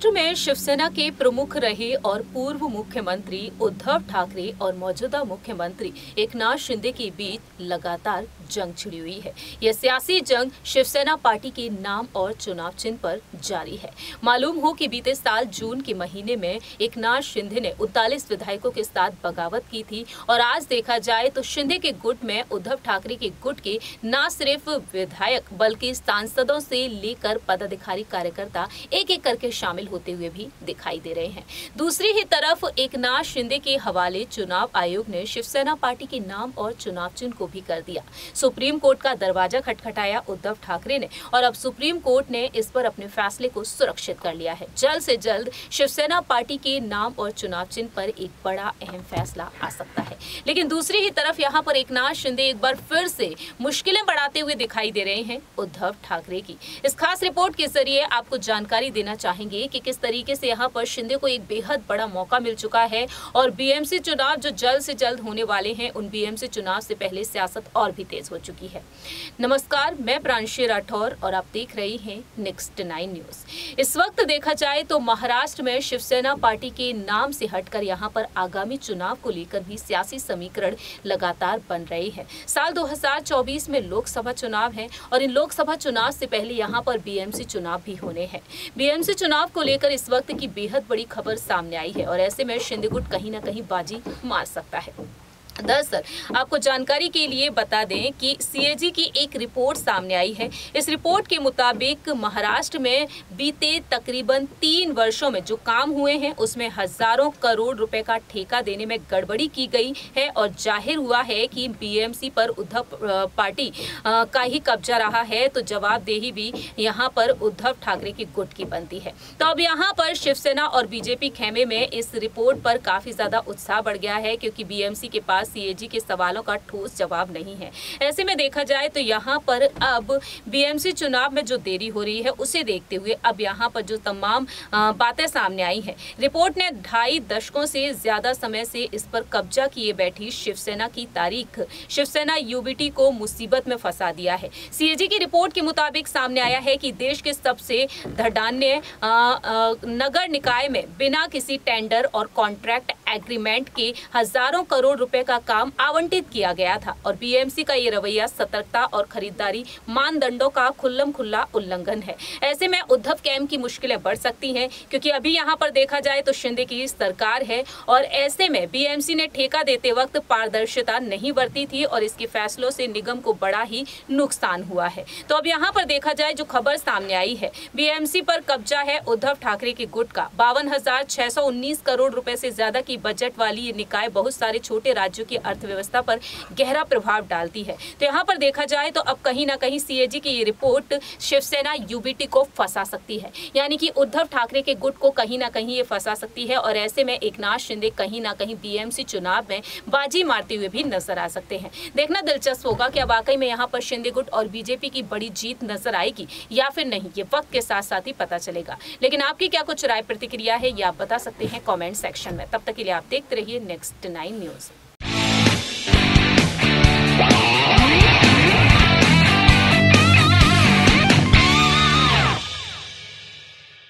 महाराष्ट्र में शिवसेना के प्रमुख रहे और पूर्व मुख्यमंत्री उद्धव ठाकरे और मौजूदा मुख्यमंत्री एकनाथ शिंदे के बीच लगातार जंग छिड़ी हुई है। यह सियासी जंग शिवसेना पार्टी के नाम और चुनाव चिन्ह पर जारी है। मालूम हो कि बीते साल जून के महीने में एकनाथ शिंदे ने 39 विधायकों के साथ बगावत की थी और आज देखा जाए तो शिंदे के गुट में उद्धव ठाकरे के गुट के न सिर्फ विधायक बल्कि सांसदों से लेकर पदाधिकारी कार्यकर्ता एक एक करके शामिल होते हुए भी दिखाई दे रहे हैं। दूसरी ही तरफ एकनाथ शिंदे के हवाले चुनाव आयोग ने शिवसेना पार्टी के नाम और चुनाव चिन्ह को भी कर दिया। सुप्रीम कोर्ट का दरवाजा खटखटाया उद्धव ठाकरे ने और अब सुप्रीम कोर्ट ने इस पर अपने फैसले को सुरक्षित कर लिया है। जल्द से जल्द शिवसेना पार्टी के नाम और चुनाव चिन्ह पर एक बड़ा अहम फैसला आ सकता है। लेकिन दूसरी ही तरफ यहाँ पर एकनाथ शिंदे एक बार फिर से मुश्किलें बढ़ाते हुए दिखाई दे रहे हैं उद्धव ठाकरे की। इस खास रिपोर्ट के जरिए आपको जानकारी देना चाहेंगे कि किस तरीके से यहाँ पर शिंदे को एक बेहद बड़ा मौका मिल चुका है और बीएमसी चुनाव जो जल्द से जल्द होने वाले हैं, उन बीएमसी चुनाव से पहले सियासत और भी तेज हो चुकी है। नमस्कार, मैं प्रांशी राठौर और आप देख रही हैं नेक्स्ट 9 न्यूज। इस वक्त देखा जाए तो महाराष्ट्र में शिवसेना पार्टी के नाम से हटकर यहाँ पर आगामी चुनाव को लेकर भी सियासी समीकरण लगातार बन रहे हैं। साल 2024 में लोकसभा चुनाव है और इन लोकसभा चुनाव से पहले यहाँ पर बीएमसी चुनाव भी होने हैं। बीएमसी चुनाव को लेकर इस वक्त की बेहद बड़ी खबर सामने आई है और ऐसे में शिंदे गुट कहीं ना कहीं बाजी मार सकता है। दरअसल आपको जानकारी के लिए बता दें कि सीएजी की एक रिपोर्ट सामने आई है। इस रिपोर्ट के मुताबिक महाराष्ट्र में बीते तकरीबन 3 वर्षों में जो काम हुए हैं उसमें हजारों करोड़ रुपए का ठेका देने में गड़बड़ी की गई है और जाहिर हुआ है कि बीएमसी पर उद्धव पार्टी का ही कब्जा रहा है, तो जवाबदेही भी यहाँ पर उद्धव ठाकरे की गुट की बनती है। तो अब यहाँ पर शिवसेना और बीजेपी खेमे में इस रिपोर्ट पर काफी ज्यादा उत्साह बढ़ गया है क्योंकि बीएमसी के पास सीएजी के सवालों का ठोस जवाब नहीं है। ऐसे में देखा जाए तो यहाँ पर अब बीएमसी चुनाव में जो देरी हो रही है उसे देखते हुए अब यहाँ पर जो तमाम बातें सामने आई हैं, रिपोर्ट ने 2.5 दशकों से ज्यादा समय से इस पर कब्जा किए बैठी शिवसेना की तारीख शिवसेना यूबीटी को मुसीबत में फंसा दिया है। सीएजी की रिपोर्ट के मुताबिक सामने आया है कि देश के सबसे धड़ान्य नगर निकाय में बिना किसी टेंडर और कॉन्ट्रैक्ट एग्रीमेंट के हजारों करोड़ रुपए का काम आवंटित किया गया था और बीएमसी का ये रवैया सतर्कता और खरीदारी मानदंडों का खुल्लम खुल्ला उल्लंघन है। ऐसे में उद्धव कैंप की मुश्किलें बढ़ सकती हैं क्योंकि अभी यहाँ पर देखा जाए तो शिंदे की सरकार है और ऐसे में बीएमसी ने ठेका देते वक्त पारदर्शिता नहीं बरती थी और इसके फैसलों से निगम को बड़ा ही नुकसान हुआ है। तो अब यहाँ पर देखा जाए जो खबर सामने आई है, बीएमसी पर कब्जा है उद्धव ठाकरे के गुट का। 52,619 करोड़ रुपए से ज्यादा की बजट वाली ये निकाय बहुत सारे छोटे राज्यों की अर्थव्यवस्था पर गहरा प्रभाव डालती है। तो यहाँ पर देखा जाए तो अब कहीं ना कहीं सीएजी की ये रिपोर्ट शिवसेना यूबीटी को फंसा सकती है, यानी कि उद्धव ठाकरे के गुट को कहीं ना कहीं ये फंसा सकती है और ऐसे में एकनाथ शिंदे कहीं ना कहीं बीएमसी चुनाव में बाजी मारते हुए भी नजर आ सकते हैं। देखना दिलचस्प होगा कि वाकई में यहाँ पर शिंदे गुट और बीजेपी की बड़ी जीत नजर आएगी या फिर नहीं, ये वक्त के साथ साथ ही पता चलेगा। लेकिन आपकी क्या कुछ राय प्रतिक्रिया है ये आप बता सकते हैं कॉमेंट सेक्शन में। तब तक के लिए आप देखते रहिए नेक्स्ट 9 न्यूज।